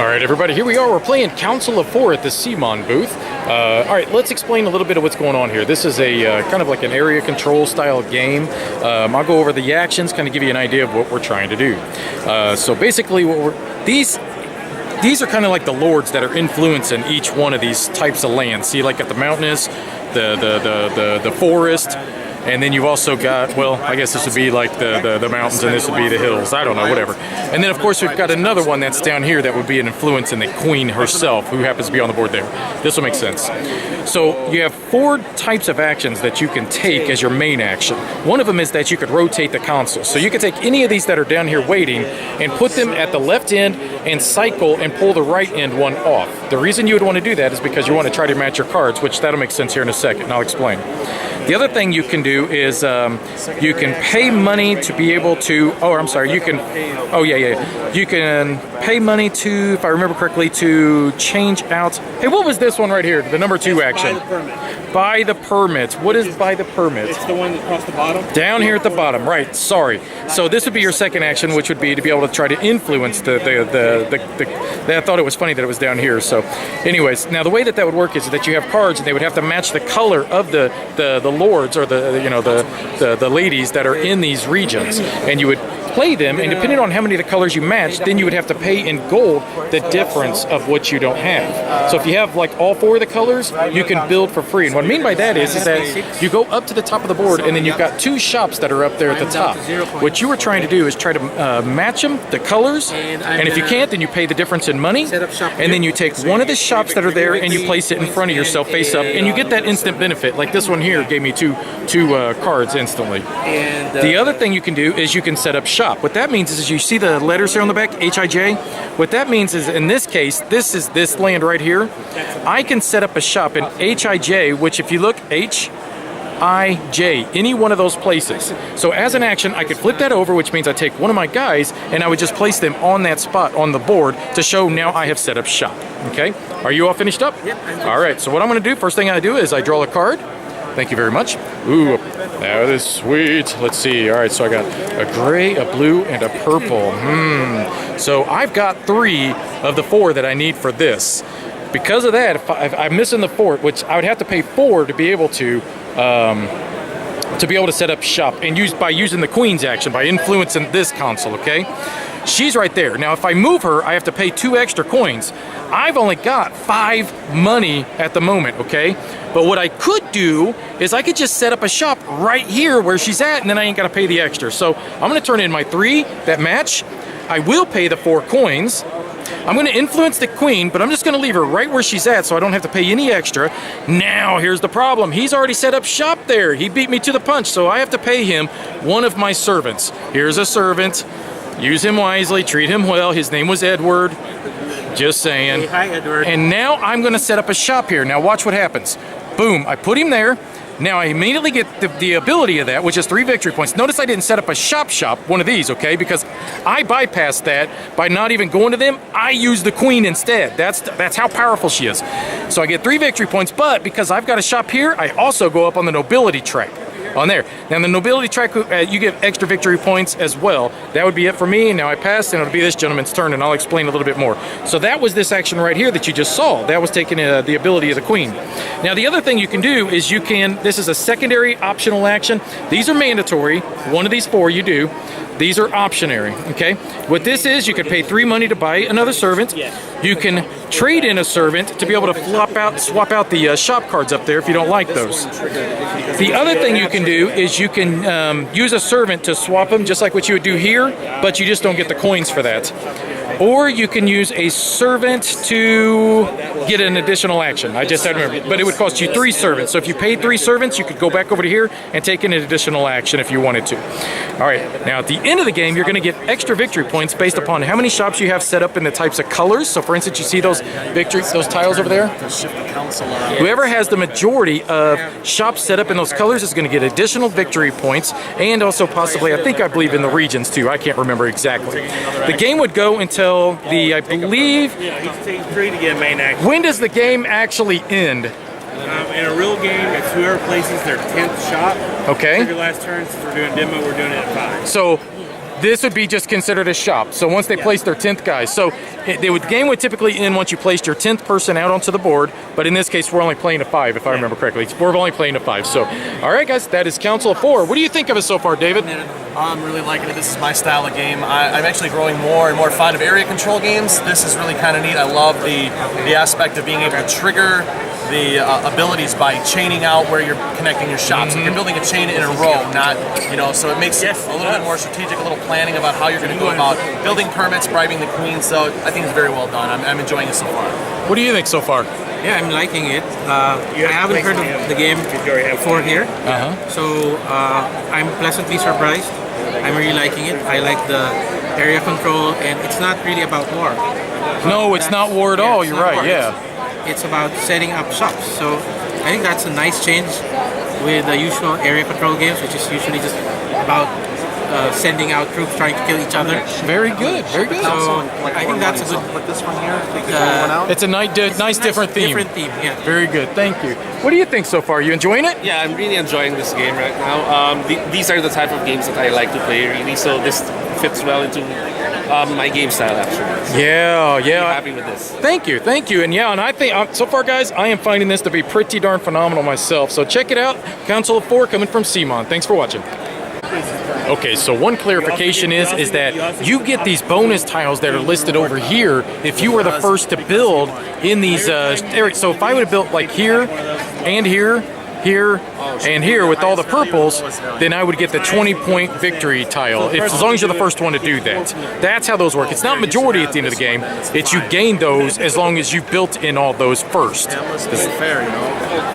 Alright everybody, here we are. We're playing Council of Four at the CMON booth. Alright, let's explain a little bit of what's going on here. This is a kind of like an area control style game. I'll go over the actions, kind of give you an idea of what we're trying to do. So basically, these are kind of like the lords that are influencing each one of these types of lands. See, like at the mountainous, the forest, and then you've also got, well, I guess this would be like the mountains, and this would be the hills. I don't know, whatever. And then, of course, we've got another one that's down here that would be an influence in the queen herself, who happens to be on the board there. This will make sense. So you have four types of actions that you can take as your main action. One of them is that you could rotate the console. So you could take any of these that are down here waiting and put them at the left end and cycle and pull the right end one off. The reason you would want to do that is because you want to try to match your cards, which that'll make sense here in a second, and I'll explain. The other thing you can do is you can pay money to be able to, you can pay money to, if I remember correctly, to change out, hey, what was this one right here, the number 2 action? Buy the permit. Buy the permit. What is buy the permit? It's the one across the bottom? Down here at the bottom, right, sorry. So this would be your second action, which would be to be able to try to influence I thought it was funny that it was down here. So anyways, now the way that would work is that you have cards and they would have to match the color of the lords or the ladies that are in these regions, and you would play them, and depending on how many of the colors you match, then you would have to pay in gold the difference of what you don't have. So if you have like all 4 of the colors, you can build for free. And what I mean by that is that you go up to the top of the board, and then you've got 2 shops that are up there at the top. What you were trying to do is try to match them, the colors, and if you can't, then you pay the difference in money, and then you take one of the shops that are there and you place it in front of yourself face up, and you get that instant benefit. Like this one here gave me two cards instantly. The other thing you can do is you can set up shop. What that means is you see the letters here on the back, HIJ. What that means is, in this case, this is this land right here. I can set up a shop in HIJ, which if you look, HIJ, any one of those places. So as an action, I could flip that over, which means I take one of my guys and I would just place them on that spot on the board to show now I have set up shop. Okay? Are you all finished up? Yep. All right, so what I'm going to do, first thing I do is I draw a card. Thank you very much. Ooh, that is sweet. Let's see. All right, so I got a gray, a blue, and a purple. So I've got 3 of the 4 that I need for this. Because of that, if I'm missing the 4th, which I would have to pay 4 to be able to set up shop, and by using the queen's action, by influencing this console, okay? She's right there. Now, if I move her, I have to pay 2 extra coins. I've only got 5 money at the moment, okay? But what I could do is I could just set up a shop right here where she's at, and then I ain't got to pay the extra. So I'm going to turn in my 3 that match. I will pay the 4 coins. I'm going to influence the queen, but I'm just going to leave her right where she's at so I don't have to pay any extra. Now, here's the problem. He's already set up shop there. He beat me to the punch, so I have to pay him one of my servants. Here's a servant. Use him wisely. Treat him well. His name was Edward. Just saying. Hey, hi, Edward. And now I'm going to set up a shop here. Now watch what happens. Boom. I put him there. Now I immediately get the ability of that, which is 3 victory points. Notice I didn't set up a shop, one of these, okay? Because I bypassed that by not even going to them. I use the queen instead. That's how powerful she is. So I get 3 victory points, but because I've got a shop here, I also go up on the nobility track. On there. Now the nobility track, you get extra victory points as well. That would be it for me. Now I passed, and it'll be this gentleman's turn, and I'll explain a little bit more. So that was this action right here that you just saw. That was taking the ability of the queen. Now the other thing you can do is this is a secondary optional action. These are mandatory. One of these 4 you do. These are optionary, okay? What this is, you can pay 3 money to buy another servant. You can trade in a servant to be able to swap out the shop cards up there if you don't like those. The other thing you can do is you can use a servant to swap them, just like what you would do here, but you just don't get the coins for that. Or you can use a servant to get an additional action. I just had to remember. But it would cost you 3 servants. So if you paid 3 servants, you could go back over to here and take an additional action if you wanted to. All right. Now, at the end of the game, you're going to get extra victory points based upon how many shops you have set up in the types of colors. So, for instance, you see those tiles over there? Whoever has the majority of shops set up in those colors is going to get additional victory points, and also possibly, I believe in the regions too. I can't remember exactly. The game would go until I believe... Yeah, it takes 3 to get a main action. When does the game actually end? In a real game, it's whoever places their 10th shot. Okay. For your last turn, since we're doing demo, we're doing it at 5. So This would be just considered a shop. So once they place their 10th guy. So the game would typically end once you placed your 10th person out onto the board, but in this case, we're only playing to 5, if I remember correctly. We're only playing to 5. So, all right, guys, that is Council of 4. What do you think of it so far, David? I'm really liking it. This is my style of game. I'm actually growing more and more fond of area control games. This is really kind of neat. I love the aspect of being able to trigger the abilities by chaining out where you're connecting your shops. You're building a chain in a row, not, so it makes it a little bit more strategic, a little planning about how you're going to go about building permits, bribing the queen. So I think it's very well done. I'm enjoying it so far. What do you think so far? Yeah, I'm liking it. I haven't heard of the game before here, so I'm pleasantly surprised. I'm really liking it. I like the area control, and it's not really about war. No, it's not war at all. You're right, yeah. It's about setting up shops. So I think that's a nice change with the usual area control games, which is usually just about sending out troops trying to kill each other. Very good, very good. So I think that's a good. Put this one here. Take this one out. It's a nice different theme. Different theme, yeah. Very good, thank you. What do you think so far? You enjoying it? Yeah, I'm really enjoying this game right now. These are the type of games that I like to play, really. So this fits well into my game style, actually. Yeah, I'm happy with this. Thank you. And and I think so far, guys, I am finding this to be pretty darn phenomenal myself. So check it out. Council of 4 coming from Simon. Thanks for watching. Okay, so one clarification is that you get these bonus tiles that are listed over here if you were the first to build in these areas. So if I would have built like here and here, here, and here with all the purples, then I would get the 20-point victory tile, as long as you're the first one to do that. That's how those work. It's not majority at the end of the game. It's you gain those as long as you built in all those first. Yeah, fair,